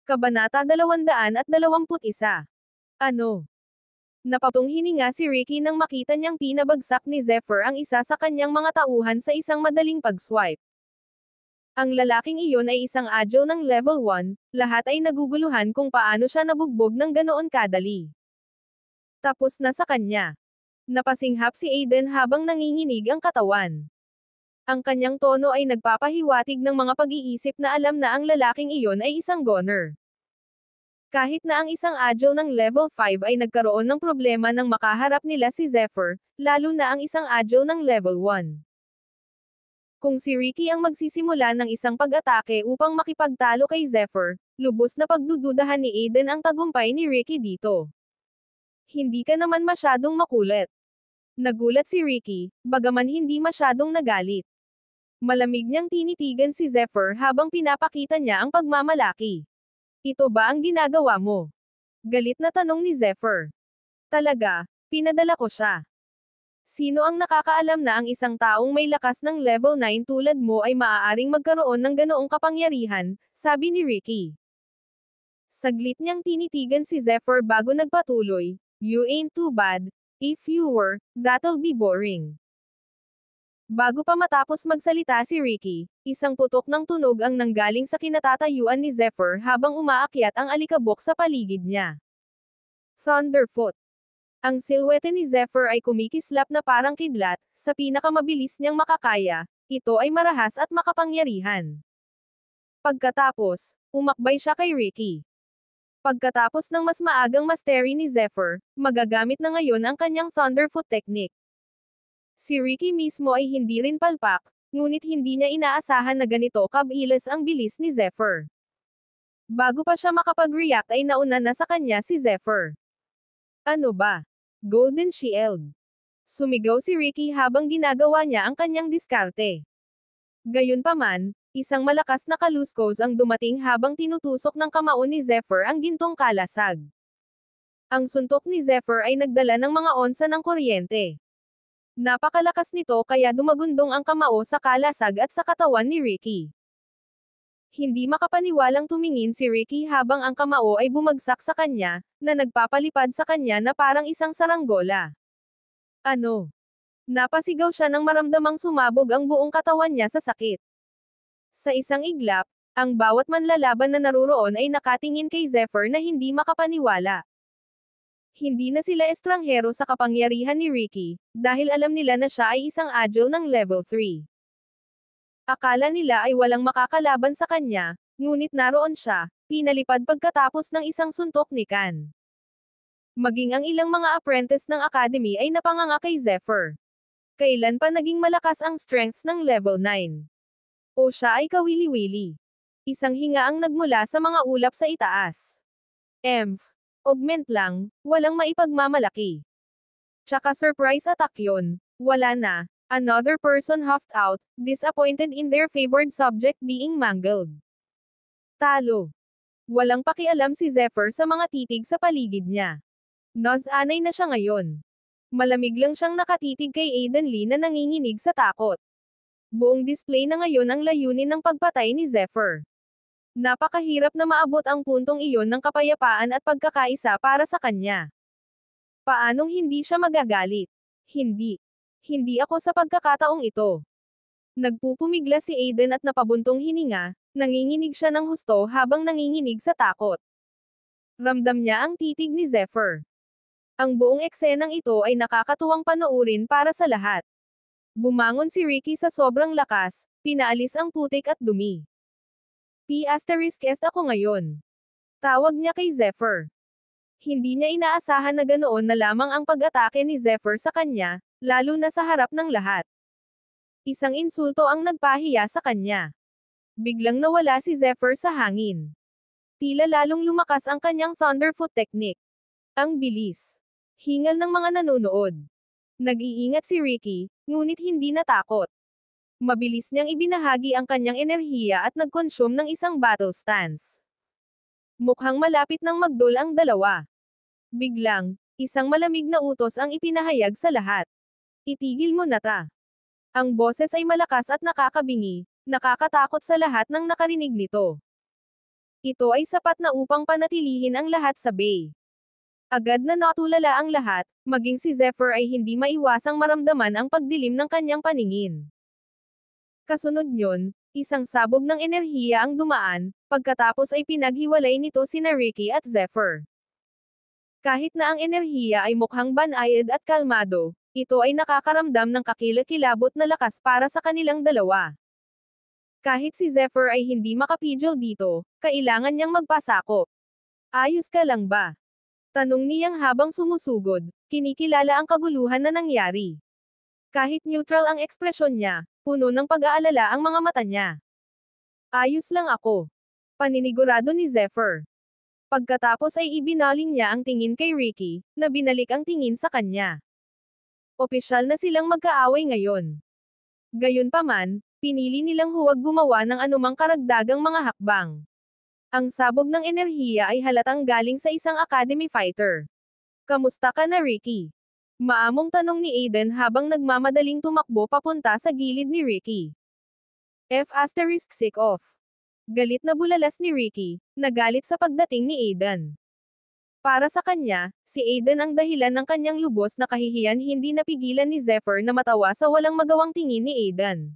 Kabanata 221. Ano? Napatong hininga si Ricky nang makita niyang pinabagsak ni Zephyr ang isa sa kanyang mga tauhan sa isang madaling pag-swipe. Ang lalaking iyon ay isang agile ng level 1, lahat ay naguguluhan kung paano siya nabugbog ng ganoon kadali. Tapos na sa kanya. Napasinghap si Aiden habang nanginginig ang katawan. Ang kanyang tono ay nagpapahiwatig ng mga pag-iisip na alam na ang lalaking iyon ay isang goner. Kahit na ang isang agile ng level 5 ay nagkaroon ng problema nang makaharap nila si Zephyr, lalo na ang isang agile ng level 1. Kung si Ricky ang magsisimula ng isang pag-atake upang makipagtalo kay Zephyr, lubos na pagdududahan ni Aiden ang tagumpay ni Ricky dito. Hindi ka naman masyadong makulit. Nagulat si Ricky, bagaman hindi masyadong nagalit. Malamig niyang tinitigan si Zephyr habang pinapakita niya ang pagmamalaki. Ito ba ang ginagawa mo? Galit na tanong ni Zephyr. Talaga, pinadala ko siya. Sino ang nakakaalam na ang isang taong may lakas ng level 9 tulad mo ay maaaring magkaroon ng ganoong kapangyarihan, sabi ni Ricky. Saglit niyang tinitigan si Zephyr bago nagpatuloy, "You ain't too bad. If you were, that'll be boring." Bago pa matapos magsalita si Ricky, isang putok ng tunog ang nanggaling sa kinatatayuan ni Zephyr habang umaakyat ang alikabok sa paligid niya. Thunderfoot. Ang silhouette ni Zephyr ay kumikislap na parang kidlat, sa pinakamabilis niyang makakaya, ito ay marahas at makapangyarihan. Pagkatapos, umakbay siya kay Ricky. Pagkatapos ng mas maagang mastery ni Zephyr, magagamit na ngayon ang kanyang Thunderfoot technique. Si Ricky mismo ay hindi rin palpak, ngunit hindi niya inaasahan na ganito kabilis ang bilis ni Zephyr. Bago pa siya makapag-react ay nauna na sa kanya si Zephyr. Ano ba? Golden Shield. Sumigaw si Ricky habang ginagawa niya ang kanyang diskarte. Gayunpaman, isang malakas na kaluskos ang dumating habang tinutusok ng kamao ni Zephyr ang gintong kalasag. Ang suntok ni Zephyr ay nagdala ng mga onsa ng kuryente. Napakalakas nito kaya dumagundong ang kamao sa kalasag at sa katawan ni Ricky. Hindi makapaniwalang tumingin si Ricky habang ang kamao ay bumagsak sa kanya, na nagpapalipad sa kanya na parang isang saranggola. Ano? Napasigaw siya nang maramdamang sumabog ang buong katawan niya sa sakit. Sa isang iglap, ang bawat manlalaban na naruroon ay nakatingin kay Zephyr na hindi makapaniwala. Hindi na sila estranghero sa kapangyarihan ni Ricky, dahil alam nila na siya ay isang agile ng level 3. Akala nila ay walang makakalaban sa kanya, ngunit naroon siya, pinalipad pagkatapos ng isang suntok ni Kan. Maging ang ilang mga apprentice ng academy ay napanganga kay Zephyr. Kailan pa naging malakas ang strengths ng level 9? O siya ay kawili-wili. Isang hinga ang nagmula sa mga ulap sa itaas. Augment lang, walang maipagmamalaki. Tsaka surprise attack yun, wala na. Another person huffed out, disappointed in their favored subject being mangled. Talo. Walang pakialam si Zephyr sa mga titig sa paligid niya. Anay na siya ngayon. Malamig lang siyang nakatitig kay Aiden Lee na nanginginig sa takot. Buong display na ngayon ang layunin ng pagpatay ni Zephyr. Napakahirap na maabot ang puntong iyon ng kapayapaan at pagkakaisa para sa kanya. Paanong hindi siya magagalit? Hindi. Hindi ako sa pagkakataong ito. Nagpupumigla si Aiden at napabuntong hininga, nanginginig siya ng husto habang nanginginig sa takot. Ramdam niya ang titig ni Zephyr. Ang buong eksenang ito ay nakakatuwang panoorin para sa lahat. Bumangon si Ricky sa sobrang lakas, pinaalis ang putik at dumi. P***est ako ngayon. Tawag niya kay Zephyr. Hindi niya inaasahan na ganoon na lamang ang pag-atake ni Zephyr sa kanya, lalo na sa harap ng lahat. Isang insulto ang nagpahiya sa kanya. Biglang nawala si Zephyr sa hangin. Tila lalong lumakas ang kanyang Thunderfoot technique. Ang bilis. Hingal ng mga nanonood. Nag-iingat si Ricky, ngunit hindi natakot. Mabilis niyang ibinahagi ang kanyang enerhiya at nag-consume ng isang battle stance. Mukhang malapit nang magdol ang dalawa. Biglang, isang malamig na utos ang ipinahayag sa lahat. Itigil mo na ta. Ang boses ay malakas at nakakabingi, nakakatakot sa lahat ng nakarinig nito. Ito ay sapat na upang panatilihin ang lahat sa bay. Agad na natulala ang lahat, maging si Zephyr ay hindi maiwasang maramdaman ang pagdilim ng kanyang paningin. Kasunod nyon, isang sabog ng enerhiya ang dumaan, pagkatapos ay pinaghiwalay nito sina Ricky at Zephyr. Kahit na ang enerhiya ay mukhang banayad at kalmado, ito ay nakakaramdam ng kakilakilabot na lakas para sa kanilang dalawa. Kahit si Zephyr ay hindi makapigil dito, kailangan niyang magpasakop. Ayos ka lang ba? Tanong niyang habang sumusugod, kinikilala ang kaguluhan na nangyari. Kahit neutral ang ekspresyon niya, puno ng pag-aalala ang mga mata niya. Ayos lang ako. Paninigurado ni Zephyr. Pagkatapos ay ibinaling niya ang tingin kay Ricky, na binalik ang tingin sa kanya. Opisyal na silang magkaaway ngayon. Gayunpaman, pinili nilang huwag gumawa ng anumang karagdagang mga hakbang. Ang sabog ng enerhiya ay halatang galing sa isang academy fighter. Kamusta ka na, Ricky? Maamong tanong ni Aiden habang nagmamadaling tumakbo papunta sa gilid ni Ricky. F*** off. Galit na bulalas ni Ricky, nagalit sa pagdating ni Aiden. Para sa kanya, si Aiden ang dahilan ng kanyang lubos na kahihiyan. Hindi napigilan ni Zephyr na matawa sa walang magawang tingin ni Aiden.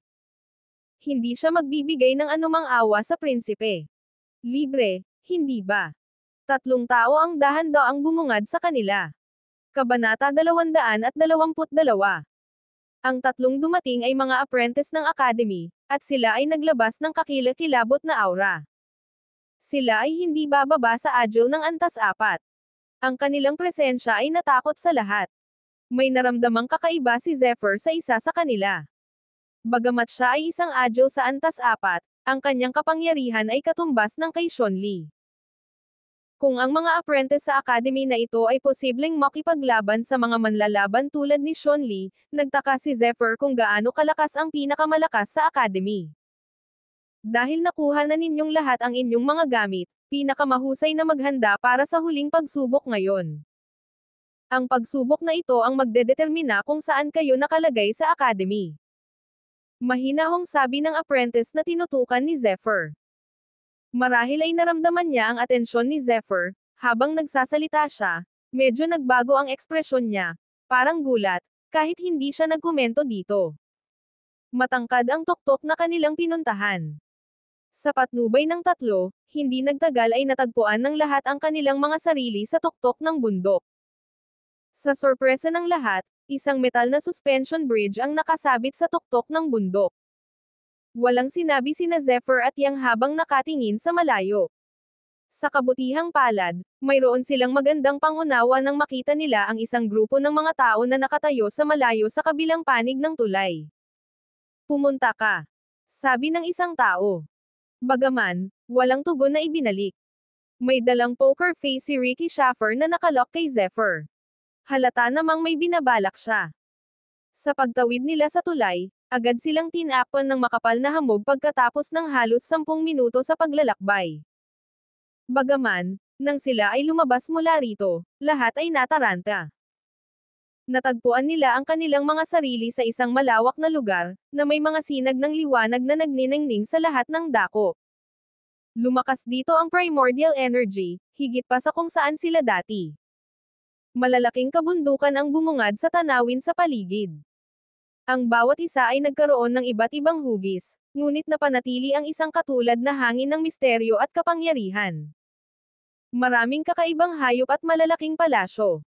Hindi siya magbibigay ng anumang awa sa prinsipe. Libre, hindi ba? 3 tao ang dahan-daang bumungad sa kanila. Kabanata 222. Ang 3 dumating ay mga apprentice ng academy, at sila ay naglabas ng kakilakilabot na aura. Sila ay hindi bababa sa agile ng antas 4. Ang kanilang presensya ay natakot sa lahat. May naramdamang kakaiba si Zephyr sa isa sa kanila. Bagamat siya ay isang agile sa antas 4, ang kanyang kapangyarihan ay katumbas ng kay Sean-Lee. Kung ang mga apprentice sa academy na ito ay posibleng makipaglaban sa mga manlalaban tulad ni Sean-Lee, nagtaka si Zephyr kung gaano kalakas ang pinakamalakas sa academy. Dahil nakuha na ninyong lahat ang inyong mga gamit, pinakamahusay na maghanda para sa huling pagsubok ngayon. Ang pagsubok na ito ang magdedetermina kung saan kayo nakalagay sa academy. Mahinahong sabi ng apprentice na tinutukan ni Zephyr. Marahil ay naramdaman niya ang atensyon ni Zephyr, habang nagsasalita siya, medyo nagbago ang ekspresyon niya, parang gulat, kahit hindi siya nagkomento dito. Matangkad ang tuktok na kanilang pinuntahan. Sa patnubay ng 3, hindi nagtagal ay natagpuan ng lahat ang kanilang mga sarili sa tuktok ng bundok. Sa sorpresa ng lahat, isang metal na suspension bridge ang nakasabit sa tuktok ng bundok. Walang sinabi sina Zephyr at Yang habang nakatingin sa malayo. Sa kabutihang palad, mayroon silang magandang pangunawa nang makita nila ang isang grupo ng mga tao na nakatayo sa malayo sa kabilang panig ng tulay. Pumunta ka, sabi ng isang tao. Bagaman, walang tugon na ibinalik. May dalang poker face si Ricky Schaffer na nakalock kay Zephyr. Halata namang may binabalak siya. Sa pagtawid nila sa tulay, agad silang tinakpan ng makapal na hamog pagkatapos ng halos 10 minuto sa paglalakbay. Bagaman, nang sila ay lumabas mula rito, lahat ay nataranta. Natagpuan nila ang kanilang mga sarili sa isang malawak na lugar, na may mga sinag ng liwanag na nagniningning sa lahat ng dako. Lumakas dito ang primordial energy, higit pa sa kung saan sila dati. Malalaking kabundukan ang bumungad sa tanawin sa paligid. Ang bawat isa ay nagkaroon ng iba't ibang hugis, ngunit napanatili ang isang katulad na hangin ng misteryo at kapangyarihan. Maraming kakaibang hayop at malalaking palasyo.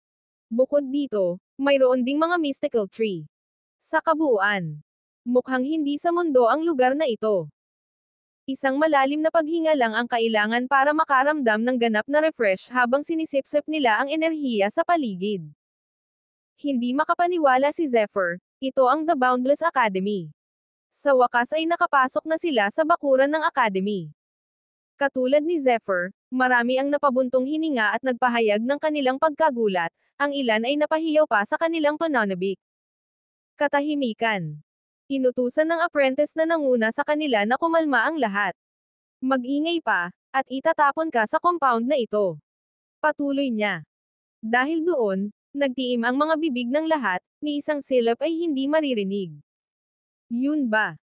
Bukod dito, mayroon ding mga mystical tree. Sa kabuuan, mukhang hindi sa mundo ang lugar na ito. Isang malalim na paghinga lang ang kailangan para makaramdam ng ganap na refresh habang sinisipsip nila ang enerhiya sa paligid. Hindi makapaniwala si Zephyr, ito ang The Boundless Academy. Sa wakas ay nakapasok na sila sa bakuran ng academy. Katulad ni Zephyr, marami ang napabuntong hininga at nagpahayag ng kanilang pagkagulat, ang ilan ay napahiyaw pa sa kanilang pananabik. Katahimikan. Inutusan ng apprentice na nanguna sa kanila na kumalma ang lahat. Mag-ingay pa, at itatapon ka sa compound na ito. Patuloy niya. Dahil doon, nagtiim ang mga bibig ng lahat, ni isang silip ay hindi maririnig. Yun ba?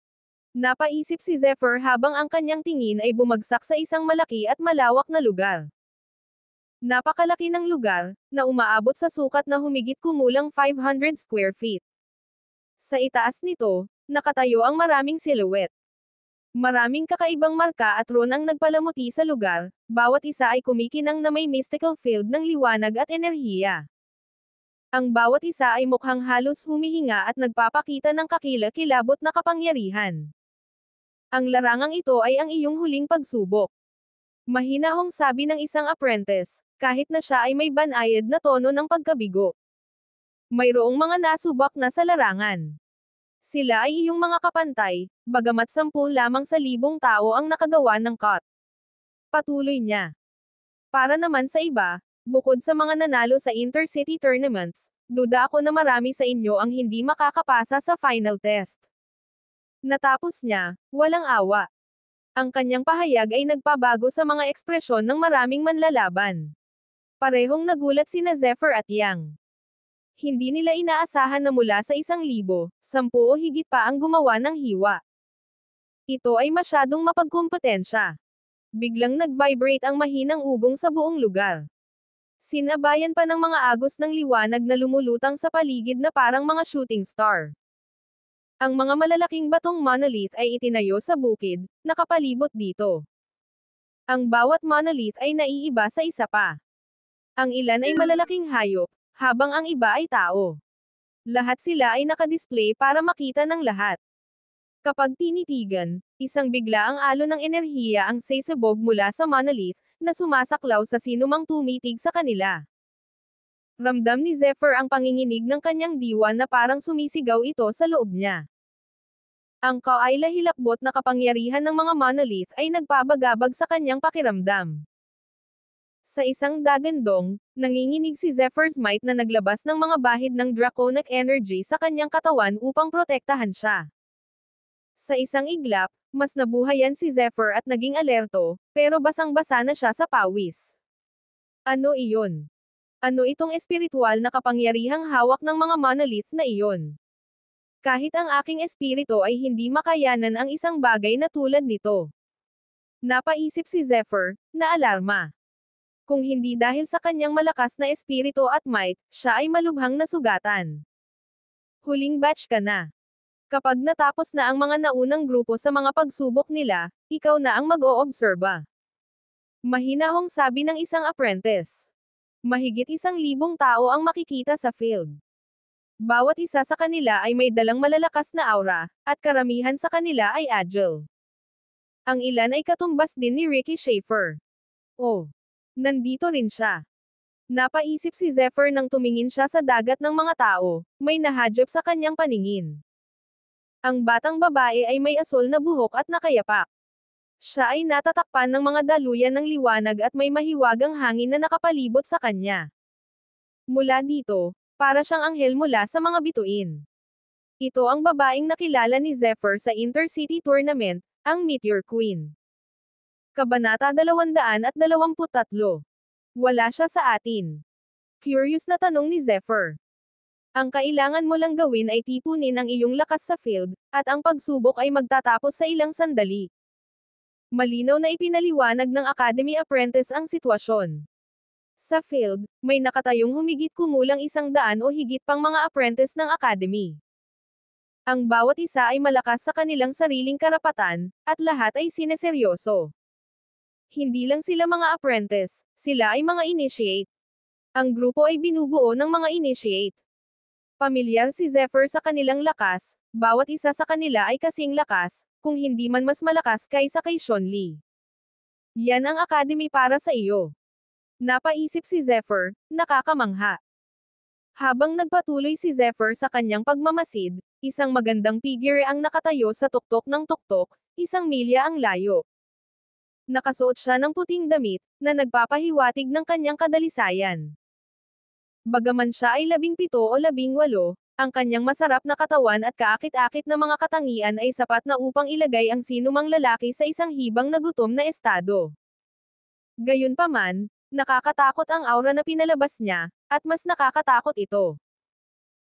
Napaisip si Zephyr habang ang kanyang tingin ay bumagsak sa isang malaki at malawak na lugar. Napakalaki ng lugar, na umaabot sa sukat na humigit kumulang 500 square feet. Sa itaas nito, nakatayo ang maraming silhouette. Maraming kakaibang marka at rune ang nagpalamuti sa lugar, bawat isa ay kumikinang na may mystical field ng liwanag at enerhiya. Ang bawat isa ay mukhang halos humihinga at nagpapakita ng kakila-kilabot na kapangyarihan. Ang larangang ito ay ang iyong huling pagsubok. Mahinahong sabi ng isang apprentice, kahit na siya ay may banayad na tono ng pagkabigo. Mayroong mga nasubak na sa larangan. Sila ay iyong mga kapantay, bagamat 10 lamang sa libong tao ang nakagawa ng cut. Patuloy niya. Para naman sa iba, bukod sa mga nanalo sa intercity tournaments, duda ako na marami sa inyo ang hindi makakapasa sa final test. Natapos niya, walang awa. Ang kanyang pahayag ay nagpabago sa mga ekspresyon ng maraming manlalaban. Parehong nagulat sina Zephyr at Yang. Hindi nila inaasahan na mula sa 1,000, 10 o higit pa ang gumawa ng hiwa. Ito ay masyadong mapagkumpetensya. Biglang nag-vibrate ang mahinang ugong sa buong lugar. Sinabayan pa ng mga agos ng liwanag na lumulutang sa paligid na parang mga shooting star. Ang mga malalaking batong monolith ay itinayo sa bukid, nakapalibot dito. Ang bawat monolith ay naiiba sa isa pa. Ang ilan ay malalaking hayop, habang ang iba ay tao. Lahat sila ay nakadisplay para makita ng lahat. Kapag tinitigan, isang bigla ang alon ng enerhiya ang sasabog mula sa monolith, na sumasaklaw sa sinumang tumitig sa kanila. Ramdam ni Zephyr ang panginginig ng kanyang diwa na parang sumisigaw ito sa loob niya. Ang kawailahilakbot na kapangyarihan ng mga monolith ay nagpabagabag sa kanyang pakiramdam. Sa isang dagandong, nanginginig si Zephyr's might na naglabas ng mga bahid ng draconic energy sa kanyang katawan upang protektahan siya. Sa isang iglap, mas nabuhayan si Zephyr at naging alerto, pero basang-basa na siya sa pawis. Ano iyon? Ano itong espiritual na kapangyarihang hawak ng mga monolith na iyon? Kahit ang aking espiritu ay hindi makayanan ang isang bagay na tulad nito. Napaisip si Zephyr, na alarma. Kung hindi dahil sa kanyang malakas na espiritu at might, siya ay malubhang nasugatan. Huling batch ka na. Kapag natapos na ang mga naunang grupo sa mga pagsubok nila, ikaw na ang mag-oobserba. Mahinahong sabi ng isang apprentice. Mahigit 1,000 tao ang makikita sa field. Bawat isa sa kanila ay may dalang malalakas na aura, at karamihan sa kanila ay agile. Ang ilan ay katumbas din ni Ricky Schaefer. Oh! Nandito rin siya. Napaisip si Zephyr nang tumingin siya sa dagat ng mga tao, may nahadyap sa kanyang paningin. Ang batang babae ay may asol na buhok at nakayapak. Siya ay natatakpan ng mga daluyan ng liwanag at may mahiwagang hangin na nakapalibot sa kanya. Mula dito, para siyang anghel mula sa mga bituin. Ito ang babaeng nakilala ni Zephyr sa Intercity Tournament, ang Meteor Queen. Kabanata 223. Wala siya sa atin. Curious na tanong ni Zephyr. Ang kailangan mo lang gawin ay tipunin ang iyong lakas sa field, at ang pagsubok ay magtatapos sa ilang sandali. Malinaw na ipinaliwanag ng Academy Apprentice ang sitwasyon. Sa field, may nakatayong humigit kumulang 100 o higit pang mga apprentice ng Academy. Ang bawat isa ay malakas sa kanilang sariling karapatan, at lahat ay sineseryoso. Hindi lang sila mga apprentice, sila ay mga initiate. Ang grupo ay binubuo ng mga initiate. Pamilyar si Zephyr sa kanilang lakas, bawat isa sa kanila ay kasing lakas, kung hindi man mas malakas kaysa kay Sean-Lee. Yan ang Academy para sa iyo. Napaisip si Zephyr, nakakamangha. Habang nagpatuloy si Zephyr sa kanyang pagmamasid, isang magandang figure ang nakatayo sa tuktok ng tuktok, 1 milya ang layo. Nakasuot siya ng puting damit, na nagpapahiwatig ng kanyang kadalisayan. Bagaman siya ay 17 o 18, ang kanyang masarap na katawan at kaakit-akit na mga katangian ay sapat na upang ilagay ang sinumang lalaki sa isang hibang na gutom na estado. Gayunpaman, nakakatakot ang aura na pinalabas niya, at mas nakakatakot ito.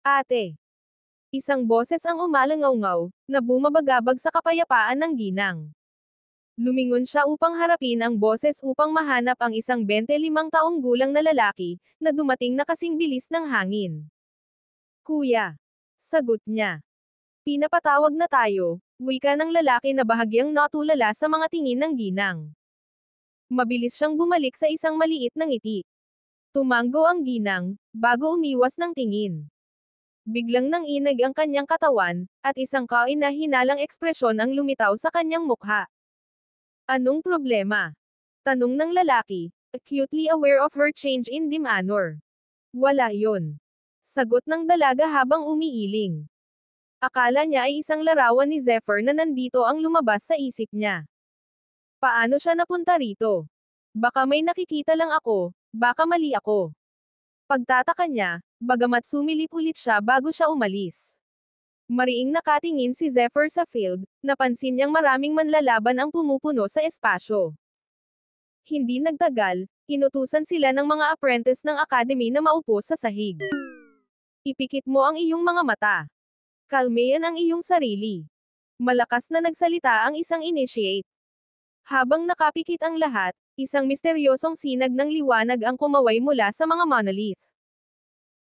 Ate! Isang boses ang umalangaw-ngaw, na bumabagabag sa kapayapaan ng ginang. Lumingon siya upang harapin ang boses upang mahanap ang isang 25 taong gulang na lalaki, na dumating na kasing bilis ng hangin. Kuya. Sagot niya. Pinapatawag na tayo, wika ng lalaki na bahagyang natulala sa mga tingin ng ginang. Mabilis siyang bumalik sa isang maliit na ngiti. Tumango ang ginang, bago umiwas ng tingin. Biglang nanginag ang kanyang katawan, at isang kahinahinalang ekspresyon ang lumitaw sa kanyang mukha. Anong problema? Tanong ng lalaki, acutely aware of her change in demeanor. Wala yon. Sagot ng dalaga habang umiiling. Akala niya ay isang larawan ni Zephyr na nandito ang lumabas sa isip niya. Paano siya napunta rito? Baka may nakikita lang ako, baka mali ako. Pagtataka niya, bagamat sumilip ulit siya bago siya umalis. Mariing nakatingin si Zephyr sa field, napansin niyang maraming manlalaban ang pumupuno sa espasyo. Hindi nagtagal, inutusan sila ng mga apprentice ng academy na maupo sa sahig. Ipikit mo ang iyong mga mata. Kalmayan ang iyong sarili. Malakas na nagsalita ang isang initiate. Habang nakapikit ang lahat, isang misteryosong sinag ng liwanag ang kumaway mula sa mga monolith.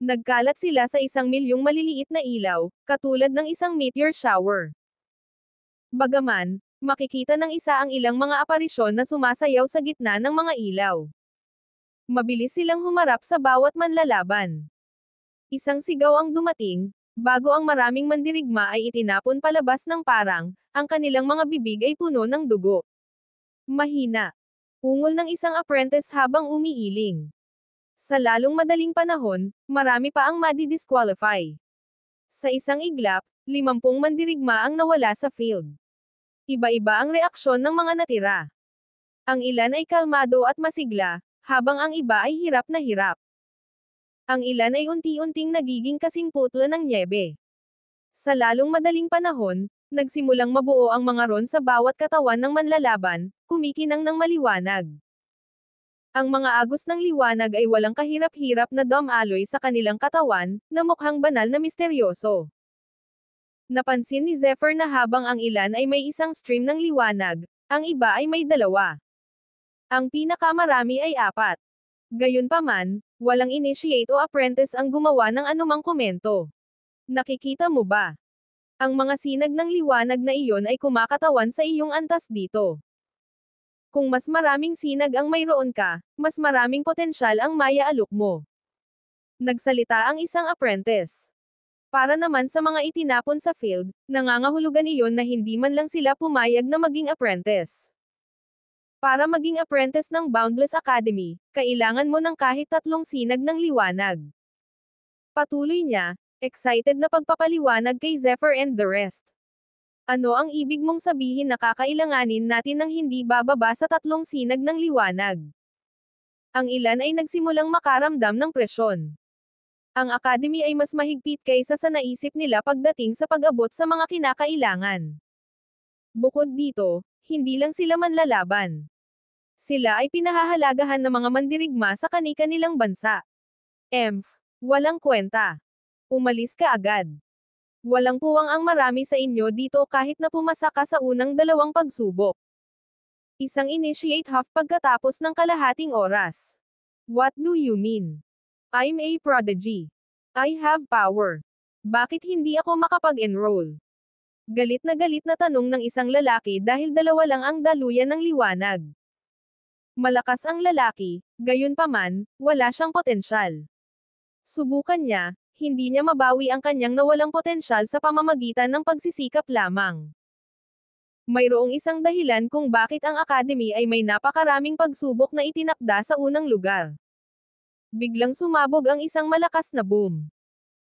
Nagkalat sila sa 1,000,000 maliliit na ilaw, katulad ng isang meteor shower. Bagaman, makikita ng isa ang ilang mga aparisyon na sumasayaw sa gitna ng mga ilaw. Mabilis silang humarap sa bawat manlalaban. Isang sigaw ang dumating, bago ang maraming mandirigma ay itinapon palabas ng parang, ang kanilang mga bibig ay puno ng dugo. Mahina. Ungol ng isang apprentice habang umiiling. Sa lalong madaling panahon, marami pa ang madi-disqualify. Sa isang iglap, 50 mandirigma ang nawala sa field. Iba-iba ang reaksyon ng mga natira. Ang ilan ay kalmado at masigla, habang ang iba ay hirap na hirap. Ang ilan ay unti-unting nagiging kasing putla ng nyebe. Sa lalong madaling panahon, nagsimulang mabuo ang mga ron sa bawat katawan ng manlalaban, kumikinang ng maliwanag. Ang mga agos ng liwanag ay walang kahirap-hirap na dumaloy sa kanilang katawan, na mukhang banal na misteryoso. Napansin ni Zephyr na habang ang ilan ay may isang stream ng liwanag, ang iba ay may 2. Ang pinakamarami ay 4. Gayunpaman, walang initiate o apprentice ang gumawa ng anumang komento. Nakikita mo ba? Ang mga sinag ng liwanag na iyon ay kumakatawan sa iyong antas dito. Kung mas maraming sinag ang mayroon ka, mas maraming potensyal ang maya-alok mo. Nagsalita ang isang apprentice. Para naman sa mga itinapon sa field, nangangahulugan iyon na hindi man lang sila pumayag na maging apprentice. Para maging apprentice ng Boundless Academy, kailangan mo ng kahit 3 sinag ng liwanag. Patuloy niya, excited na pagpapaliwanag kay Zephyr and the rest. Ano ang ibig mong sabihin na kakailanganin natin ng hindi bababa sa 3 sinag ng liwanag? Ang ilan ay nagsimulang makaramdam ng presyon. Ang academy ay mas mahigpit kaysa sa naisip nila pagdating sa pag-abot sa mga kinakailangan. Bukod dito, hindi lang sila manlalaban. Sila ay pinahahalagahan ng mga mandirigma sa kani-kanilang bansa. Walang kwenta. Umalis ka agad. Walang puwang ang marami sa inyo dito kahit na pumasa ka sa unang 2 pagsubok. Isang initiate half pagkatapos ng kalahating oras. What do you mean? I'm a prodigy. I have power. Bakit hindi ako makapag-enroll? Galit na tanong ng isang lalaki dahil 2 lang ang daluyan ng liwanag. Malakas ang lalaki, gayunpaman, wala siyang potensyal. Subukan niya, hindi niya mabawi ang kanyang nawalang potensyal sa pamamagitan ng pagsisikap lamang. Mayroong isang dahilan kung bakit ang academy ay may napakaraming pagsubok na itinakda sa unang lugar. Biglang sumabog ang isang malakas na boom.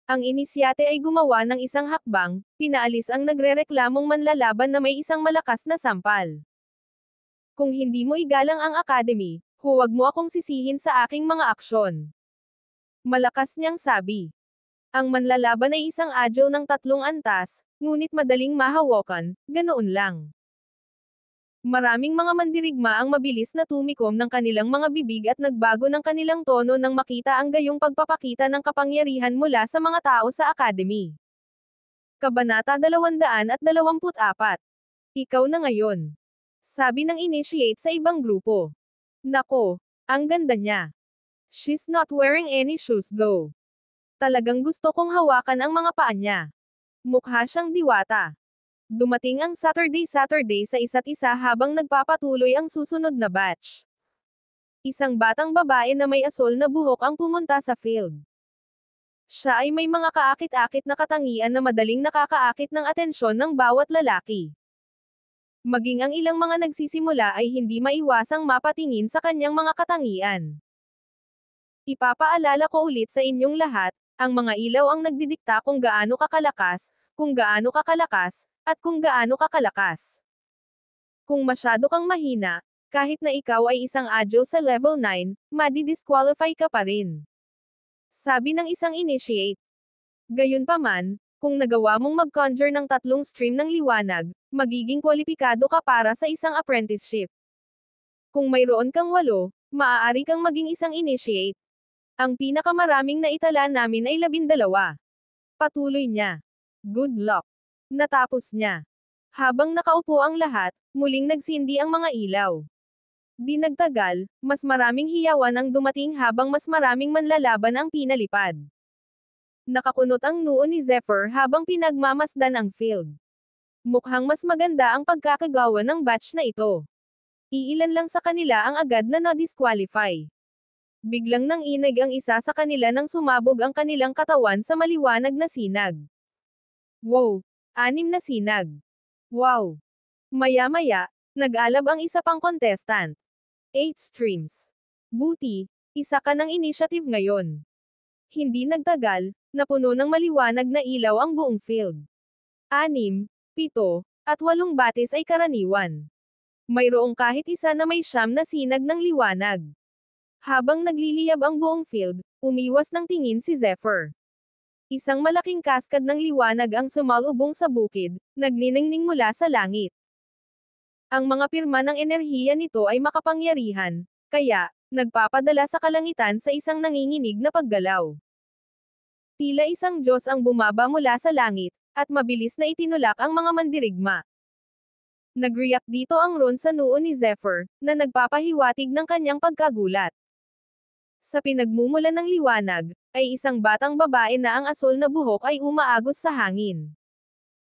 Ang inisyate ay gumawa ng isang hakbang, pinaalis ang nagrereklamong manlalaban na may isang malakas na sampal. Kung hindi mo igalang ang academy, huwag mo akong sisihin sa aking mga aksyon. Malakas niyang sabi. Ang manlalaban ay isang agile ng 3 antas, ngunit madaling mahawakan, ganoon lang. Maraming mga mandirigma ang mabilis na tumikom ng kanilang mga bibig at nagbago ng kanilang tono nang makita ang gayong pagpapakita ng kapangyarihan mula sa mga tao sa academy. Kabanata 224. Ikaw na ngayon. Sabi ng initiate sa ibang grupo. Nako, ang ganda niya. She's not wearing any shoes though. Talagang gusto kong hawakan ang mga paa niya. Mukha siyang diwata. Dumating ang Saturday sa isa't isa habang nagpapatuloy ang susunod na batch. Isang batang babae na may asol na buhok ang pumunta sa field. Siya ay may mga kaakit-akit na katangian na madaling nakakaakit ng atensyon ng bawat lalaki. Maging ang ilang mga nagsisimula ay hindi maiwasang mapatingin sa kanyang mga katangian. Ipapaalala ko ulit sa inyong lahat, ang mga ilaw ang nagdidikta kung gaano kakalakas, at kung gaano kakalakas. Kung masyado kang mahina, kahit na ikaw ay isang agile sa level 9, madi-disqualify ka pa rin. Sabi ng isang initiate. Gayunpaman, kung nagawa mong mag-conjure ng 3 stream ng liwanag, magiging kwalipikado ka para sa isang apprenticeship. Kung mayroon kang 8, maaari kang maging isang initiate. Ang pinakamaraming naitala namin ay 12. Patuloy niya. Good luck. Natapos niya. Habang nakaupo ang lahat, muling nagsindi ang mga ilaw. Di nagtagal, mas maraming hiyawan ang dumating habang mas maraming manlalaban ang pinalipad. Nakakunot ang noo ni Zephyr habang pinagmamasdan ang field. Mukhang mas maganda ang pagkakagawa ng batch na ito. Iilan lang sa kanila ang agad na na-disqualify. Biglang nanginig ang isa sa kanila nang sumabog ang kanilang katawan sa maliwanag na sinag. Wow! 6 na sinag. Wow! Maya-maya, nag-alab ang isa pang contestant. 8 streams. Buti, isa ka ng initiative ngayon. Hindi nagtagal, napuno ng maliwanag na ilaw ang buong field. 6, 7, at 8 batis ay karaniwan. Mayroong kahit isa na may 9 na sinag ng liwanag. Habang nagliliyab ang buong field, umiwas ng tingin si Zephyr. Isang malaking kaskad ng liwanag ang sumalubong sa bukid, nagniningning mula sa langit. Ang mga pirma ng enerhiya nito ay makapangyarihan, kaya, nagpapadala sa kalangitan sa isang nanginginig na paggalaw. Tila isang Diyos ang bumaba mula sa langit, at mabilis na itinulak ang mga mandirigma. Nag-react dito ang ron sa noo ni Zephyr, na nagpapahiwatig ng kanyang pagkagulat. Sa pinagmumulan ng liwanag, ay isang batang babae na ang asol na buhok ay umaagos sa hangin.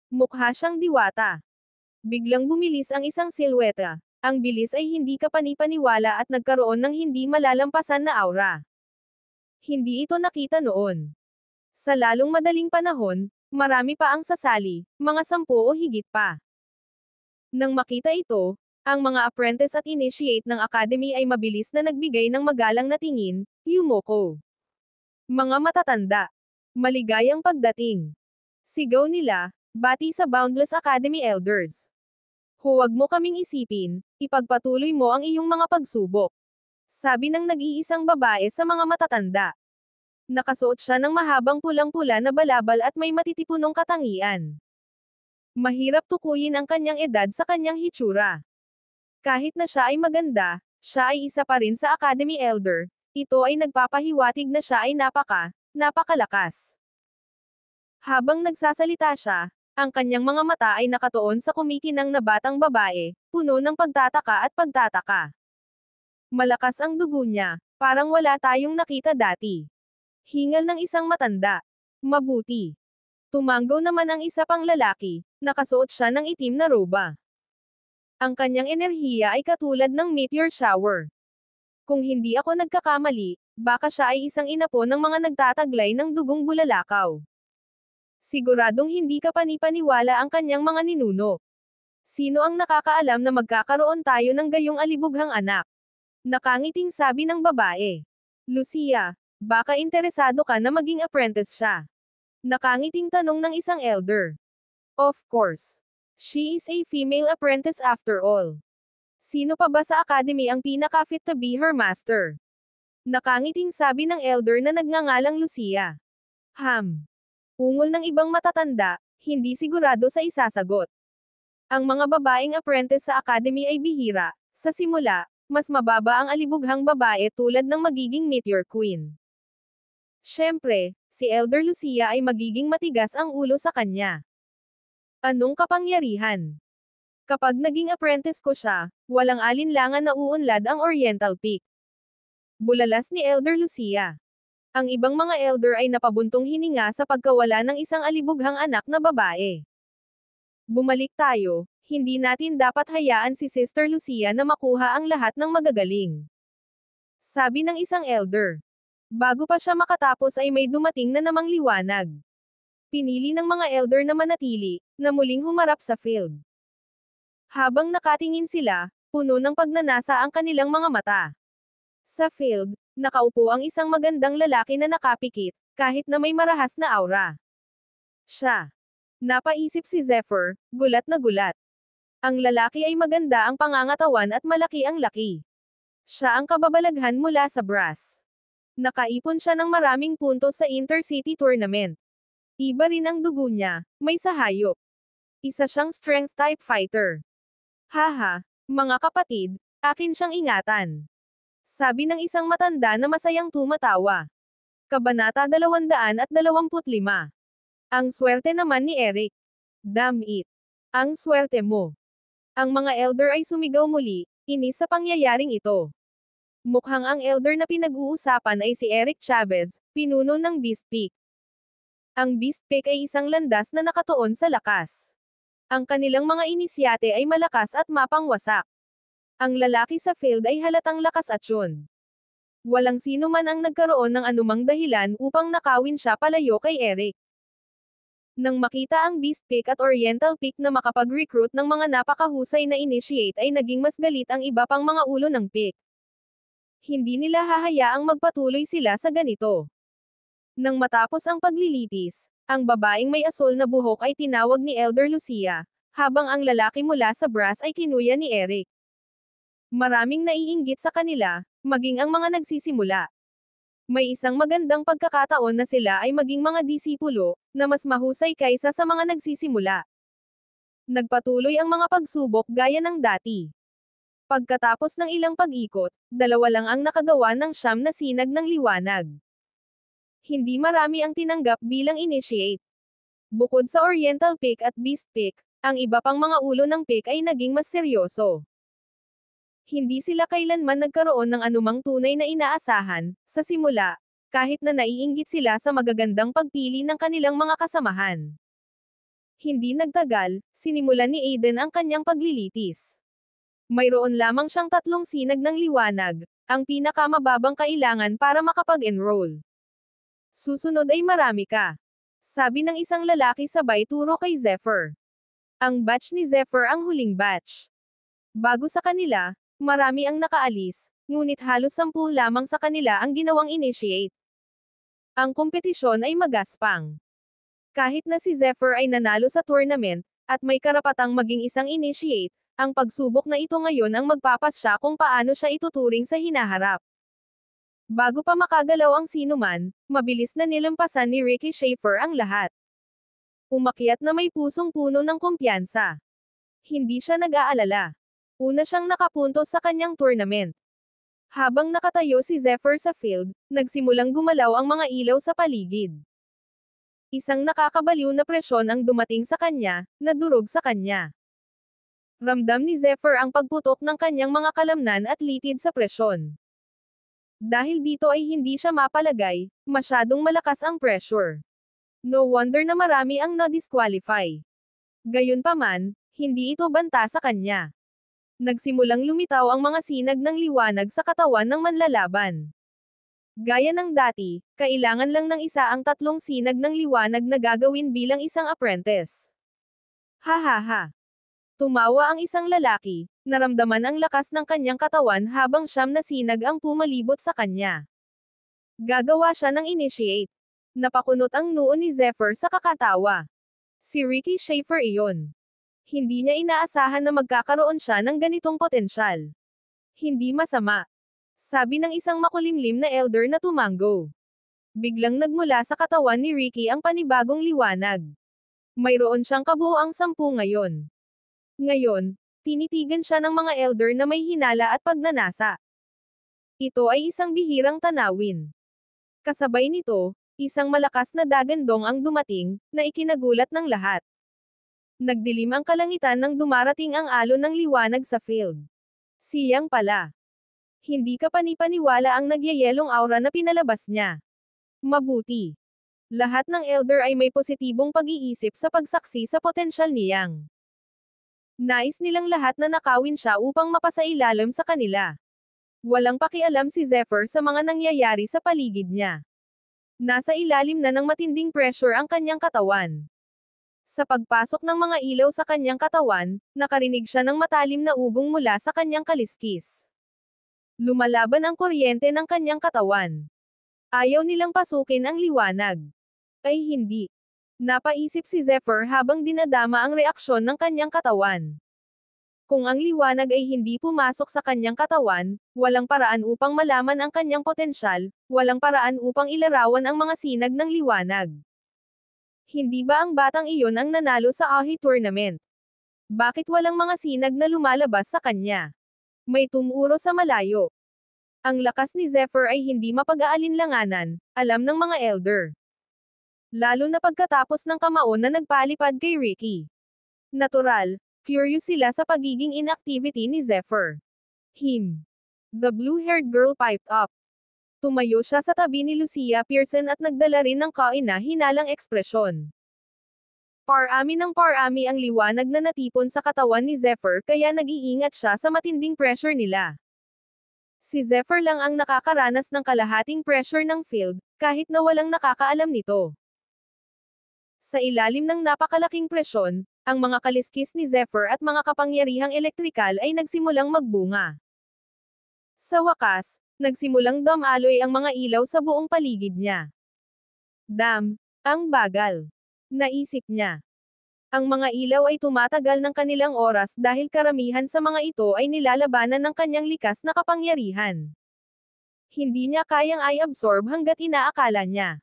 Mukha siyang diwata. Biglang bumilis ang isang silweta. Ang bilis ay hindi kapanipaniwala at nagkaroon ng hindi malalampasan na aura. Hindi ito nakita noon. Sa lalong madaling panahon, marami pa ang sasali, mga 10 o higit pa. Nang makita ito, ang mga apprentice at initiate ng academy ay mabilis na nagbigay ng magalang na tingin, yumoko. Mga matatanda. Maligayang pagdating. Sigaw nila, bati sa Boundless Academy Elders. Huwag mo kaming isipin, ipagpatuloy mo ang iyong mga pagsubok. Sabi ng nag-iisang babae sa mga matatanda. Nakasuot siya ng mahabang pulang-pula na balabal at may matitipunong katangian. Mahirap tukuyin ang kanyang edad sa kanyang hitsura. Kahit na siya ay maganda, siya ay isa pa rin sa Academy Elder, ito ay nagpapahiwatig na siya ay napakalakas. Habang nagsasalita siya, ang kanyang mga mata ay nakatuon sa kumikinang na batang babae, puno ng pagtataka at pagtataka. Malakas ang dugo niya, parang wala tayong nakita dati. Hingal ng isang matanda. Mabuti. Tumanggo naman ang isa pang lalaki, nakasuot siya ng itim na roba. Ang kanyang enerhiya ay katulad ng meteor shower. Kung hindi ako nagkakamali, baka siya ay isang inapo ng mga nagtataglay ng dugong bulalakaw. Siguradong hindi ka panipaniwala ang kanyang mga ninuno. Sino ang nakakaalam na magkakaroon tayo ng gayong alibughang anak? Nakangiting sabi ng babae. Lucia, baka interesado ka na maging apprentice siya? Nakangiting tanong ng isang elder. Of course. She is a female apprentice after all. Sino pa ba sa academy ang pinaka-fit to be her master? Nakangiting sabi ng elder na nagngangalang Lucia. Ungol ng ibang matatanda, hindi sigurado sa isasagot. Ang mga babaeng apprentice sa academy ay bihira. Sa simula, mas mababa ang alibughang babae tulad ng magiging meteor queen. Siyempre, si Elder Lucia ay magiging matigas ang ulo sa kanya. Anong kapangyarihan? Kapag naging apprentice ko siya, walang alinlangan na uunlad ang Oriental Peak. Bulalas ni Elder Lucia. Ang ibang mga elder ay napabuntong hininga sa pagkawala ng isang alibughang anak na babae. Bumalik tayo, hindi natin dapat hayaan si Sister Lucia na makuha ang lahat ng magagaling. Sabi ng isang elder. Bago pa siya makatapos ay may dumating na namang liwanag. Pinili ng mga elder na manatili, na muling humarap sa field. Habang nakatingin sila, puno ng pagnanasa ang kanilang mga mata. Sa field, nakaupo ang isang magandang lalaki na nakapikit, kahit na may marahas na aura. Siya. Napaisip si Zephyr, gulat na gulat. Ang lalaki ay maganda ang pangangatawan at malaki ang laki. Siya ang kababalaghan mula sa brass. Nakaipon siya ng maraming puntos sa Intercity Tournament. Iba rin ang dugo niya, may sahayop. Isa siyang strength type fighter. Haha, mga kapatid, akin siyang ingatan. Sabi ng isang matanda na masayang tumatawa. Kabanata 225. Ang swerte naman ni Eric. Damn it. Ang swerte mo. Ang mga elder ay sumigaw muli, inis sa pangyayaring ito. Mukhang ang elder na pinag-uusapan ay si Eric Chavez, pinuno ng Beast Peak. Ang Beast Peak ay isang landas na nakatuon sa lakas. Ang kanilang mga inisyate ay malakas at mapangwasak. Ang lalaki sa field ay halatang lakas at yun. Walang sino man ang nagkaroon ng anumang dahilan upang nakawin siya palayo kay Eric. Nang makita ang Beast Peak at Oriental Peak na makapag-recruit ng mga napakahusay na initiate ay naging mas galit ang iba pang mga ulo ng Peak. Hindi nila hahayaang magpatuloy sila sa ganito. Nang matapos ang paglilitis, ang babaeng may asol na buhok ay tinawag ni Elder Lucia, habang ang lalaki mula sa brass ay kinuya ni Eric. Maraming naiinggit sa kanila, maging ang mga nagsisimula. May isang magandang pagkakataon na sila ay maging mga disipulo, na mas mahusay kaysa sa mga nagsisimula. Nagpatuloy ang mga pagsubok gaya ng dati. Pagkatapos ng ilang pag-ikot, 2 lang ang nakagawa ng 9 na sinag ng liwanag. Hindi marami ang tinanggap bilang initiate. Bukod sa Oriental Peak at Beast Peak, ang iba pang mga ulo ng Peak ay naging mas seryoso. Hindi sila kailanman nagkaroon ng anumang tunay na inaasahan, sa simula, kahit na naiinggit sila sa magagandang pagpili ng kanilang mga kasamahan. Hindi nagtagal, sinimulan ni Aiden ang kanyang paglilitis. Mayroon lamang siyang 3 sinag ng liwanag, ang pinakamababang kailangan para makapag-enroll. Susunod ay marami ka. Sabi ng isang lalaki sabay turo kay Zephyr. Ang batch ni Zephyr ang huling batch. Bago sa kanila, marami ang nakaalis, ngunit halos 10 lamang sa kanila ang ginawang initiate. Ang kompetisyon ay magaspang. Kahit na si Zephyr ay nanalo sa tournament, at may karapatang maging isang initiate, ang pagsubok na ito ngayon ang magpapasya kung paano siya ituturing sa hinaharap. Bago pa makagalaw ang sinuman, mabilis na nilampasan ni Ricky Schaefer ang lahat. Umakyat na may pusong puno ng kumpiyansa. Hindi siya nag-aalala. Una siyang nakapuntos sa kanyang tournament. Habang nakatayo si Zephyr sa field, nagsimulang gumalaw ang mga ilaw sa paligid. Isang nakakabaliw na presyon ang dumating sa kanya, na durog sa kanya. Ramdam ni Zephyr ang pagputok ng kanyang mga kalamnan at litid sa presyon. Dahil dito ay hindi siya mapalagay, masyadong malakas ang pressure. No wonder na marami ang na-disqualify. Gayunpaman, hindi ito banta sa kanya. Nagsimulang lumitaw ang mga sinag ng liwanag sa katawan ng manlalaban. Gaya ng dati, kailangan lang ng isa ang 3 sinag ng liwanag na gagawin bilang isang apprentice. Hahaha. Tumawa ang isang lalaki, naramdaman ang lakas ng kanyang katawan habang 9 na sinag ang pumalibot sa kanya. Gagawa siya ng initiate. Napakunot ang noo ni Zephyr sa kakatawa. Si Ricky Schaefer iyon. Hindi niya inaasahan na magkakaroon siya ng ganitong potensyal. Hindi masama. Sabi ng isang makulimlim na elder na tumanggo. Biglang nagmula sa katawan ni Ricky ang panibagong liwanag. Mayroon siyang kabuuang 10 ngayon. Ngayon, tinitigan siya ng mga elder na may hinala at pagnanasa. Ito ay isang bihirang tanawin. Kasabay nito, isang malakas na dagandong ang dumating, na ikinagulat ng lahat. Nagdilim ang kalangitan nang dumarating ang alon ng liwanag sa field. Siyang pala. Hindi ka panipaniwala ang nagyayelong aura na pinalabas niya. Mabuti. Lahat ng elder ay may positibong pag-iisip sa pagsaksi sa potensyal niyang. Nais nilang lahat na nakawin siya upang mapasailalim sa kanila. Walang pakialam si Zephyr sa mga nangyayari sa paligid niya. Nasa ilalim na ng matinding pressure ang kanyang katawan. Sa pagpasok ng mga ilaw sa kanyang katawan, nakarinig siya ng matalim na ugong mula sa kanyang kaliskis. Lumalaban ang kuryente ng kanyang katawan. Ayaw nilang pasukin ang liwanag. Ay hindi. Napaisip si Zephyr habang dinadama ang reaksyon ng kanyang katawan. Kung ang liwanag ay hindi pumasok sa kanyang katawan, walang paraan upang malaman ang kanyang potensyal, walang paraan upang ilarawan ang mga sinag ng liwanag. Hindi ba ang batang iyon ang nanalo sa Ahi tournament? Bakit walang mga sinag na lumalabas sa kanya? May tumuro sa malayo. Ang lakas ni Zephyr ay hindi mapag-aalinlanganan, alam ng mga elder. Lalo na pagkatapos ng kamaon na nagpalipad kay Ricky. Natural, curious sila sa pagiging inactivity ni Zephyr. The blue-haired girl piped up. Tumayo siya sa tabi ni Lucia Pearson at nagdala rin ng kaina-hinalang ekspresyon. Parami ng parami ang liwanag na natipon sa katawan ni Zephyr kaya nag-iingat siya sa matinding pressure nila. Si Zephyr lang ang nakakaranas ng kalahating pressure ng field, kahit na walang nakakaalam nito. Sa ilalim ng napakalaking presyon, ang mga kaliskis ni Zephyr at mga kapangyarihang elektrikal ay nagsimulang magbunga. Sa wakas, nagsimulang damaloy ang mga ilaw sa buong paligid niya. Ang bagal. Naisip niya. Ang mga ilaw ay tumatagal ng kanilang oras dahil karamihan sa mga ito ay nilalabanan ng kanyang likas na kapangyarihan. Hindi niya kayang i-absorb hanggat inaakala niya.